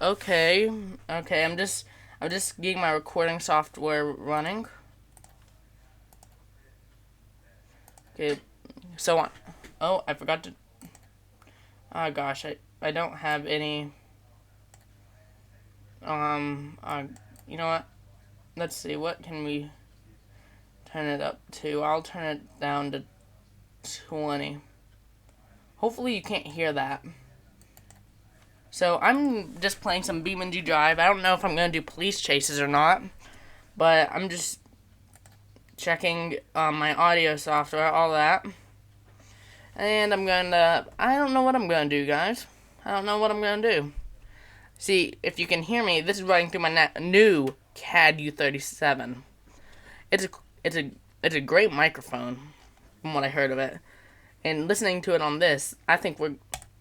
Okay, okay. I'm just getting my recording software running. Okay, so oh, I forgot to. Oh gosh, I don't have any. Um, uh, you know what? Let's see. What can we turn it up to? I'll turn it down to 20. Hopefully you can't hear that. So I'm just playing some BeamNG Drive. I don't know if I'm gonna do police chases or not, but I'm just checking my audio software, all that. And I don't know what I'm gonna do, guys. I don't know what I'm gonna do. See, if you can hear me, this is running through my new CAD U37. It's a, it's a, it's a great microphone, from what I heard of it. And listening to it on this, I think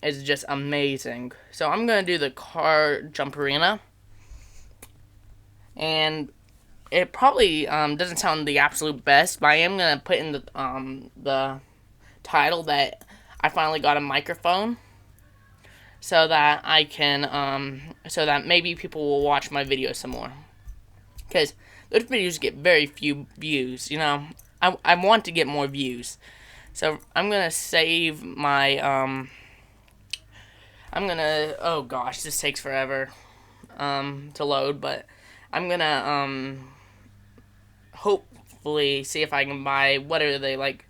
is just amazing. So I'm gonna do the car jump arena. And it probably doesn't sound the absolute best, but I am gonna put in the title that I finally got a microphone, so that I can so that maybe people will watch my videos some more, because those videos get very few views. I want to get more views, so I'm gonna save my oh gosh, this takes forever to load, but I'm gonna hopefully see if I can buy, what are they, like,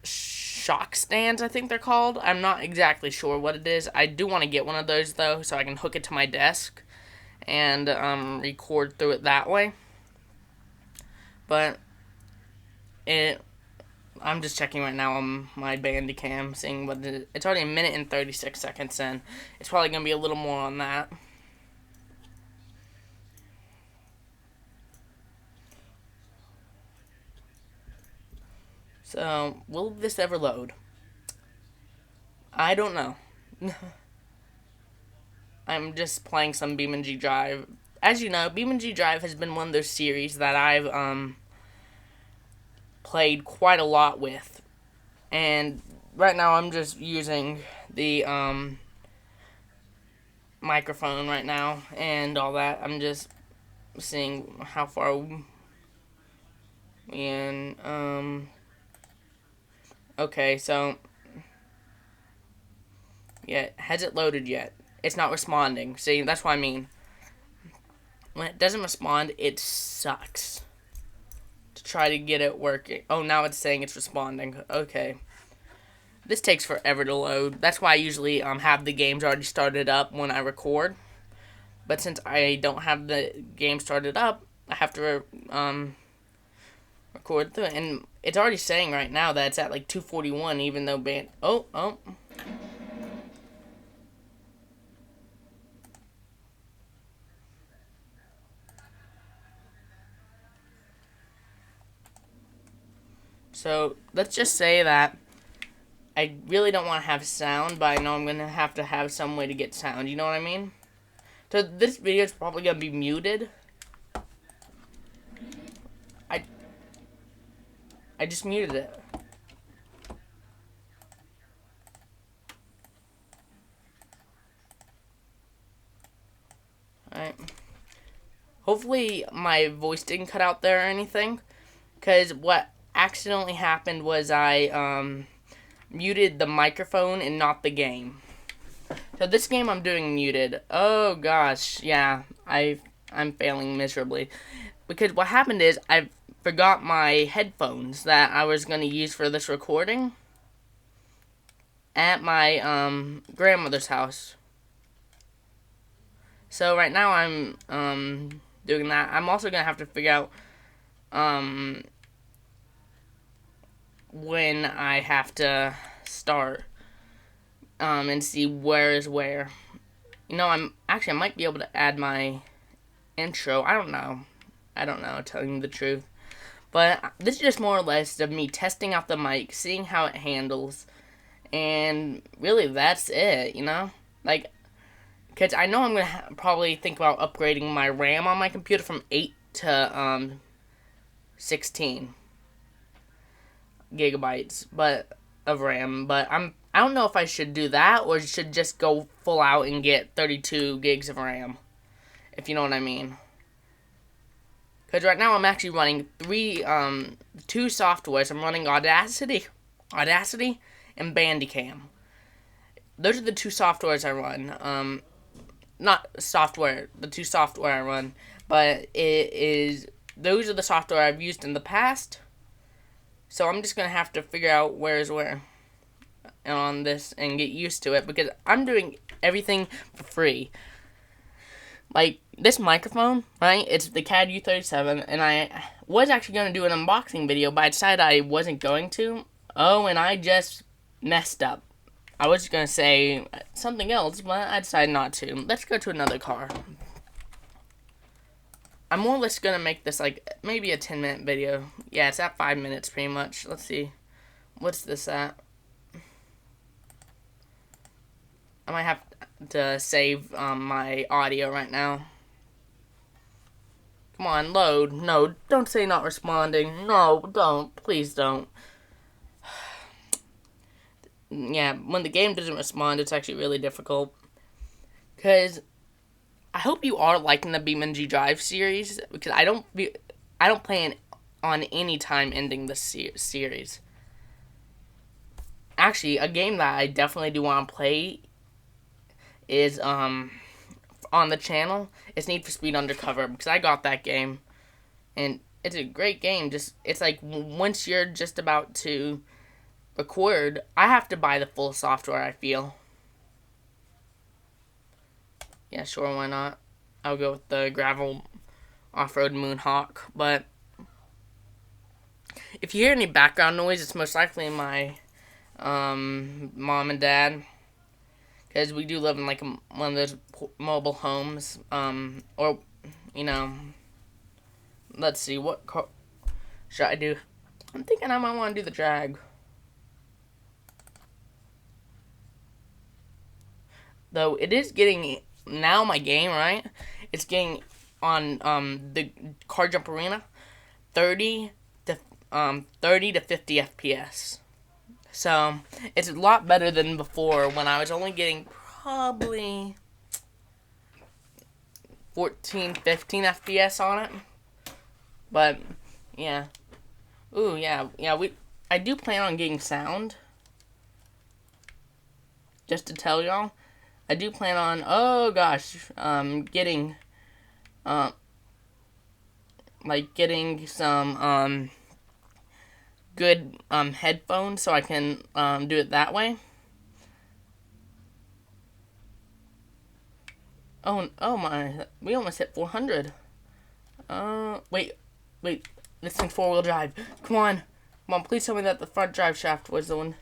shock stands, I think they're called. I'm not exactly sure what it is. I do want to get one of those though, so I can hook it to my desk and record through it that way. But I'm just checking right now on my Bandicam, seeing what it is. It's already 1 minute and 36 seconds in. It's probably gonna be a little more on that. So, will this ever load? I don't know. I'm just playing some BeamNG Drive. As you know, BeamNG Drive has been one of those series that I've played quite a lot with. And right now I'm just using the microphone right now and all that. I'm just seeing how far we in. Okay, so yeah, has it loaded yet? It's not responding. See, that's what I mean. When it doesn't respond, it sucks to try to get it working. Oh, now it's saying it's responding. Okay. This takes forever to load. That's why I usually have the games already started up when I record. But since I don't have the game started up, I have to record through it. And it's already saying right now that it's at like 241, even though Oh. So let's just say that I really don't want to have sound, but I know I'm going to have some way to get sound. You know what I mean? So this video is probably going to be muted. I just muted it. Alright. Hopefully my voice didn't cut out there or anything, because what accidentally happened was I muted the microphone and not the game. So this game I'm doing muted. Oh gosh, yeah, I'm failing miserably, because what happened is I forgot my headphones that I was going to use for this recording at my grandmother's house. So right now I'm doing that. I'm also going to have to figure out when I have to start and see where is where. I might be able to add my intro. I don't know, telling you the truth. But this is just more or less of me testing out the mic, seeing how it handles, and really that's it, Like, because I know I'm going to probably think about upgrading my RAM on my computer from 8 to 16 gigabytes of RAM, but I'm I don't know if I should do that or should just go full out and get 32 gigs of RAM, if you know what I mean. Because right now I'm actually running two softwares. I'm running Audacity, and Bandicam. Those are the two softwares I run. Not software, the two software I run, but those are the software I've used in the past. So I'm just gonna have to figure out where's where on this and get used to it because I'm doing everything for free. Like this microphone, right? It's the CAD U37, and I was actually going to do an unboxing video, but I decided I wasn't going to. Oh, and I just messed up. I was going to say something else, but I decided not to. Let's go to another car. I'm more or less going to make this like maybe a 10-minute video. Yeah, it's at 5 minutes pretty much. Let's see. What's this at? I might have to save my audio right now. Come on, load. No, don't say not responding. No, don't. Please don't. Yeah, when the game doesn't respond, it's actually really difficult. Because I hope you are liking the BeamNG Drive series, because I don't plan on any time ending this series. Actually, a game that I definitely do want to play is on the channel is Need for Speed Undercover, because I got that game and it's a great game. Just it's like once you're just about to record, I have to buy the full software, I feel. Yeah, sure, why not? I'll go with the gravel off-road Moonhawk, but if you hear any background noise, it's most likely my mom and dad, because we do live in like one of those mobile homes, or, you know, let's see, what car should I do? I'm thinking I might want to do the drag. Though it is getting, now my game, right? It's getting on the Car Jump Arena 30 to 50 FPS. So it's a lot better than before when I was only getting probably 14, 15 FPS on it. But yeah. Ooh, yeah, I do plan on getting sound. Just to tell y'all, I do plan on, oh gosh, getting some good headphones so I can do it that way. Oh my, we almost hit 400. Wait, this thing's 4-wheel drive. Come on, please tell me that the front drive shaft was the one.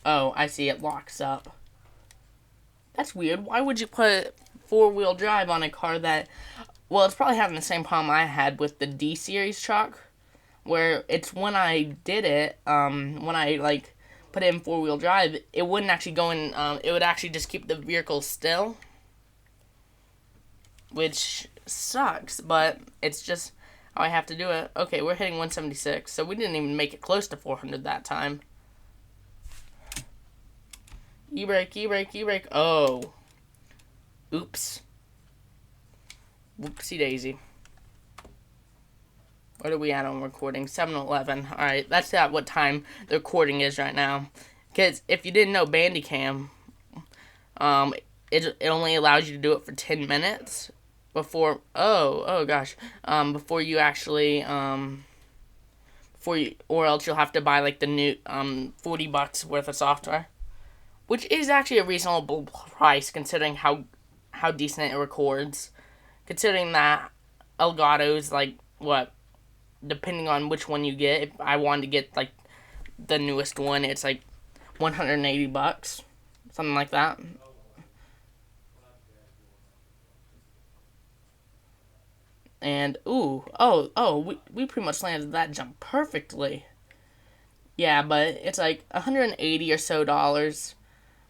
Oh, I see, it locks up. That's weird. Why would you put 4-wheel drive on a car that, well, it's probably having the same problem I had with the D-Series truck, where it's when I did it, when I, like, put it in 4-wheel drive, it wouldn't actually go in, it would actually just keep the vehicle still, which sucks, but it's just how I have to do it. Okay, we're hitting 176, so we didn't even make it close to 400 that time. E-brake. Oh. Oops. Whoopsie daisy. What are we at on recording? 7:11. Alright, that's at what time the recording is right now. Because if you didn't know, Bandicam, it only allows you to do it for 10 minutes before, oh gosh, before you actually, or else you'll have to buy like the new, $40 worth of software. Which is actually a reasonable price considering how decent it records. Considering that Elgato's like, what, depending on which one you get, if I wanted to get like the newest one, it's like $180, something like that. And we pretty much landed that jump perfectly. Yeah, but it's like $180 or so,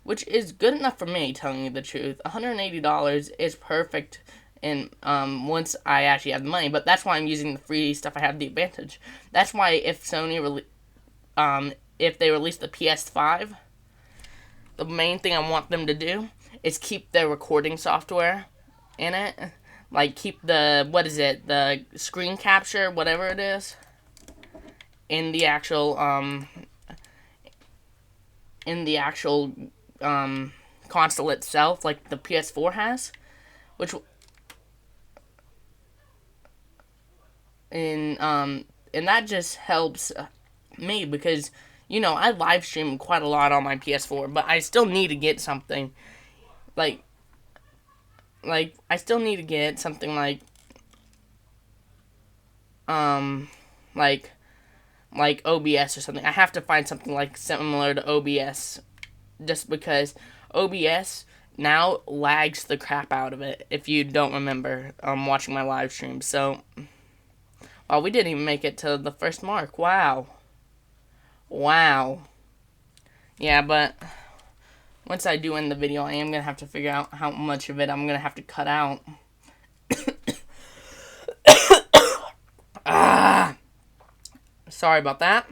which is good enough for me, telling you the truth. $180 is perfect and once I actually have the money. But that's why I'm using the free stuff. I have the advantage. That's why if Sony if they release the PS5, the main thing I want them to do is keep their recording software in it. Like keep the screen capture, whatever it is, in the actual console itself, like the PS4 has, which and that just helps me because I live stream quite a lot on my PS4, but I still need to get something like I still need to get something um like OBS or something. I have to find something like similar to OBS, just because OBS now lags the crap out of it. If you don't remember watching my live stream, so we didn't even make it to the first mark. Wow. Yeah, but once I do end the video, I am gonna have to figure out how much of it I'm gonna have to cut out. Sorry about that.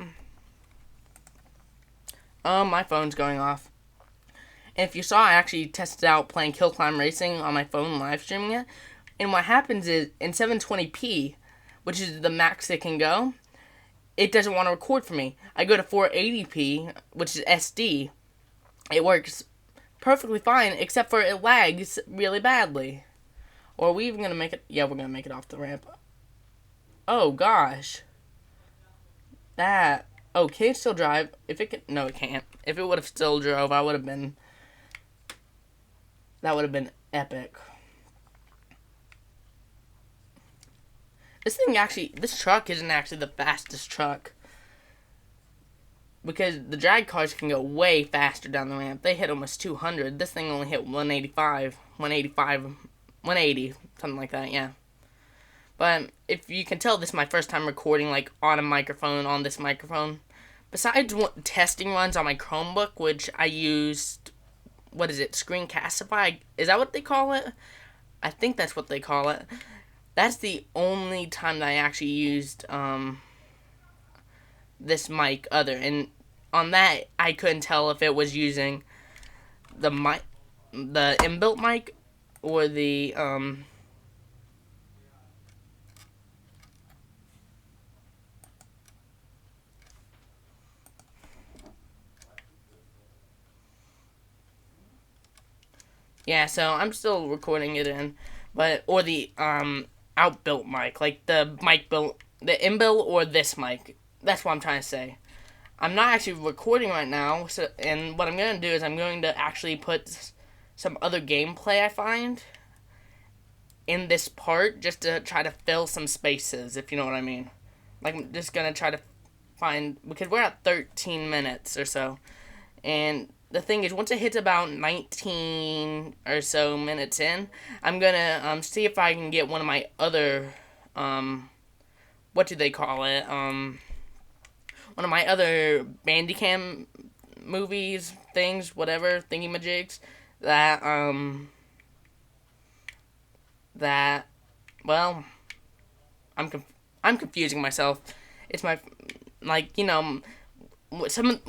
My phone's going off. And if you saw, I actually tested out playing Kill Climb Racing on my phone, live streaming it. And what happens is, in 720p, which is the max it can go, it doesn't want to record for me. I go to 480p, which is SD. It works perfectly fine, except for it lags really badly. Or are we even going to make it? Yeah, we're going to make it off the ramp. Oh, gosh. Oh, can it still drive? If it can, no, it can't. If it would have still drove, that would have been epic. This truck isn't actually the fastest truck, because the drag cars can go way faster down the ramp. They hit almost 200. This thing only hit 185, 180, something like that, yeah. But if you can tell, this is my first time recording on a microphone, on this microphone. Besides testing runs on my Chromebook, which I used, Screencastify? Is that what they call it? I think that's what they call it. That's the only time that I actually used this mic and on that I couldn't tell if it was using the inbuilt mic or the yeah, so I'm still recording it in, or the outbuilt mic, like the inbuilt or this mic. That's what I'm trying to say. I'm not actually recording right now, and what I'm going to do is I'm going to actually put some other gameplay I find in this part, just to try to fill some spaces, if you know what I mean. I'm just going to try to find, because we're at 13 minutes or so, and the thing is, once it hits about 19 or so minutes in, I'm going to see if I can get one of my other, what do they call it, one of my other Bandicam movies, things, whatever, thingy-majigs, well, I'm confusing myself. It's my, one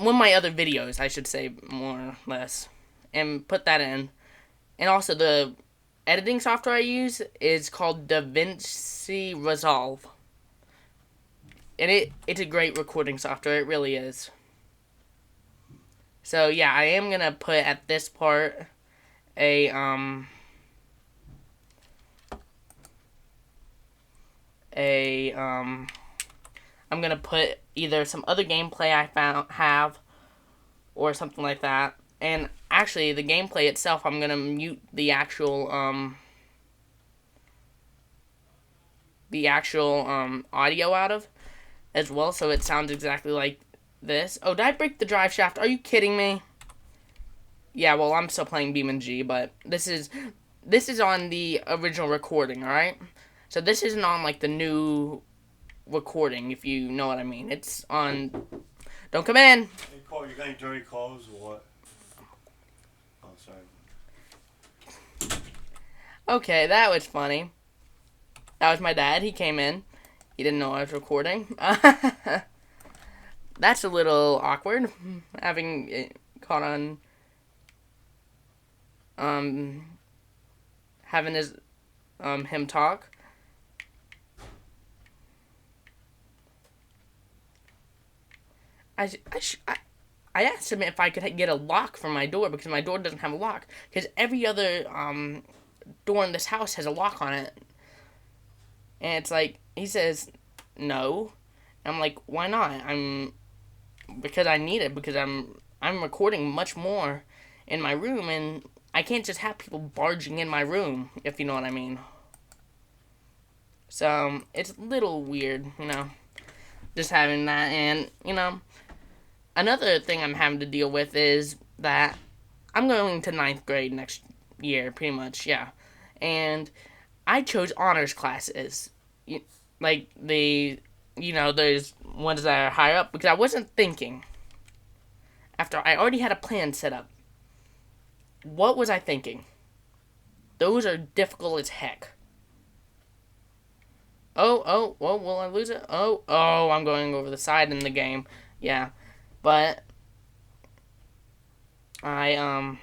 of my other videos, I should say, more or less, and put that in. And also, the editing software I use is called DaVinci Resolve. And it's a great recording software, it really is. So yeah, I am gonna put at this part I'm gonna put either some other gameplay I have or something like that. And actually, the gameplay itself, I'm gonna mute the actual audio out of as well, so it sounds exactly like this. Oh, did I break the drive shaft? Are you kidding me? Yeah, well, I'm still playing BEAMNG, but this is on the original recording, alright? So this isn't on, the new recording, if you know what I mean. It's on... Don't come in! Hey, Cole, you got any dirty clothes or what? Oh, sorry. Okay, that was funny. That was my dad. He came in. He didn't know I was recording. That's a little awkward, having it caught on, um, having him talk. I, I, I asked him if I could get a lock for my door because my door doesn't have a lock. Because every other door in this house has a lock on it. And it's like, he says, no. And I'm like, why not? Because I need it, because I'm recording much more in my room, and I can't just have people barging in my room, if you know what I mean. So, it's a little weird, just having that, and, another thing I'm having to deal with is that I'm going to ninth grade next year, pretty much, yeah. And I chose honors classes. Like, those ones that are higher up, because I wasn't thinking. After I already had a plan set up. What was I thinking? Those are difficult as heck. Oh, will I lose it? Oh, I'm going over the side in the game. Yeah. But I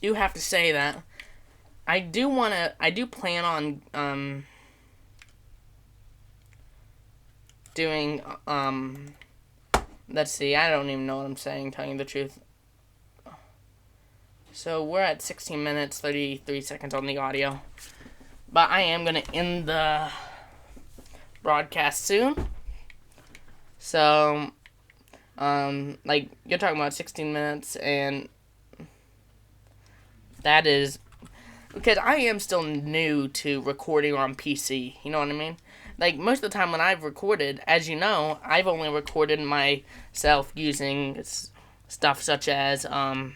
do have to say that I do plan on doing let's see, I don't even know what I'm saying, telling you the truth. So we're at 16 minutes 33 seconds on the audio. But I am going to end the broadcast soon. So like, you're talking about 16 minutes, and that is because I am still new to recording on PC, you know what I mean? Like, most of the time when I've recorded, as you know, I've only recorded myself using stuff such as my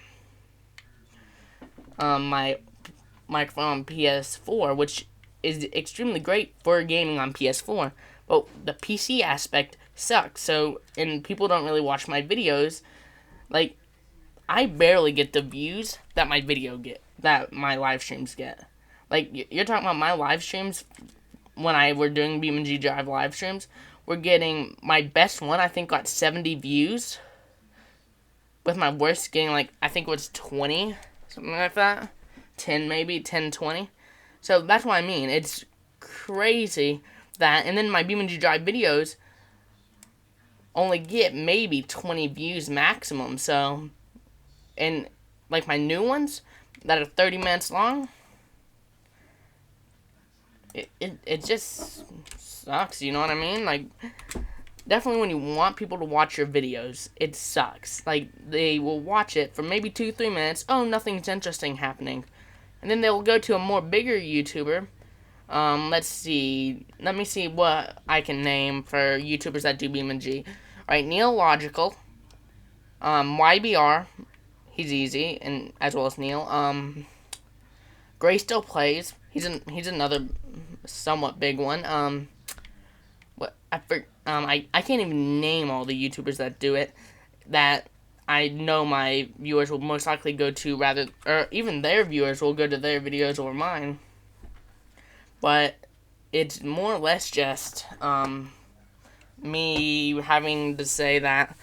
microphone PS4, which is extremely great for gaming on PS4. But the PC aspect sucks. So, and people don't really watch my videos. Like, I barely get the views that that my live streams get. Like, you're talking about my live streams when I were doing BEAMNG Drive live streams. We're getting, my best one, I think, got 70 views. With my worst getting, like, I think it was 20, something like that. 10 maybe, 10, 20. So that's what I mean. It's crazy that, and then my BeamNG Drive videos only get maybe 20 views maximum. So, and like my new ones that are 30 minutes long, it just sucks, you know what I mean? Like, definitely when you want people to watch your videos, it sucks. Like, they will watch it for maybe 2-3 minutes. Oh, nothing's interesting happening. And then they'll go to a more bigger YouTuber. Let's see. Let me see what I can name for YouTubers that do BeamNG. Alright, Neil Logical. YBR. He's easy, and as well as Neil. Gray Still Plays. He's another somewhat big one. I can't even name all the YouTubers that do it. That I know my viewers will most likely go to or even their viewers will go to their videos over mine. But it's more or less just me having to say that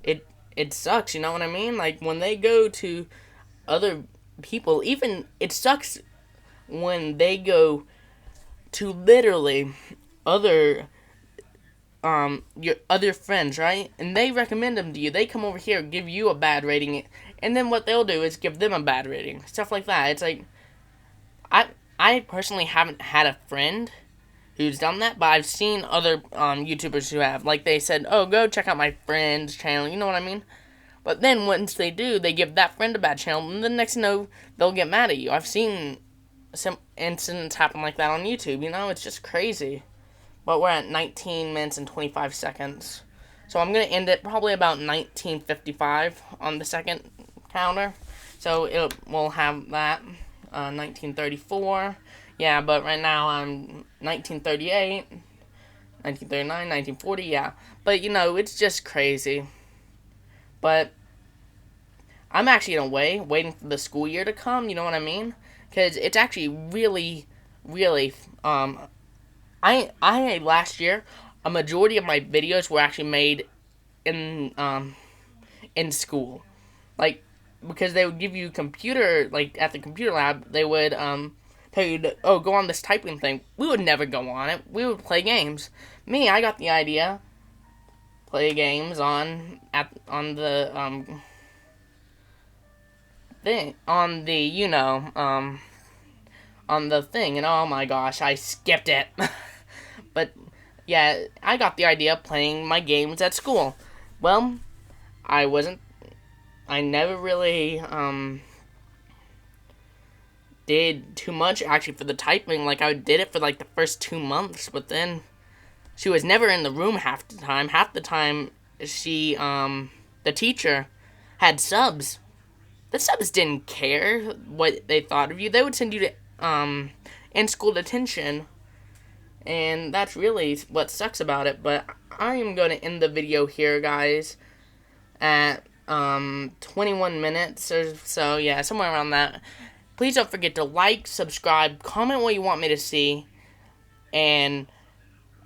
it sucks, you know what I mean? Like, when they go to other people, even it sucks when they go to literally other your other friends, right? And they recommend them to you. They come over here, give you a bad rating, and then what they'll do is give them a bad rating. Stuff like that. It's like, I personally haven't had a friend who's done that, but I've seen other YouTubers who have. Like, they said, oh, go check out my friend's channel, you know what I mean? But then once they do, they give that friend a bad channel, and the next thing you know, they'll get mad at you. I've seen some incidents happen like that on YouTube, you know? It's just crazy. But we're at 19 minutes and 25 seconds. So I'm going to end it probably about 19:55 on the second counter. So we'll have that 1934. Yeah, but right now I'm 1938, 1939, 1940, yeah. But, it's just crazy. But I'm actually in a way waiting for the school year to come, you know what I mean? because it's actually really I last year a majority of my videos were actually made in school, like because they would give you computer like at the computer lab they would tell you to, oh, go on this typing thing. We would never go on it. We would play games. Me, I got the idea. Play games on the thing on the on the thing, and oh my gosh, I skipped it. But yeah, I got the idea of playing my games at school. Well, I wasn't. I never really did too much actually for the typing. Like I did it for like the first 2 months, but then she was never in the room half the time. Half the time, she the teacher had subs. The subs didn't care what they thought of you. They would send you to in school detention, and that's really what sucks about it. But I am going to end the video here, guys, at 21 minutes or so. Yeah, somewhere around that. Please don't forget to like, subscribe, comment what you want me to see, and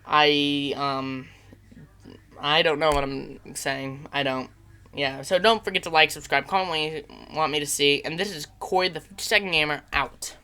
I don't know what I'm saying. I don't. Yeah, so don't forget to like, subscribe, comment what you want me to see, and this is Corey, the 52nd Gamer, out.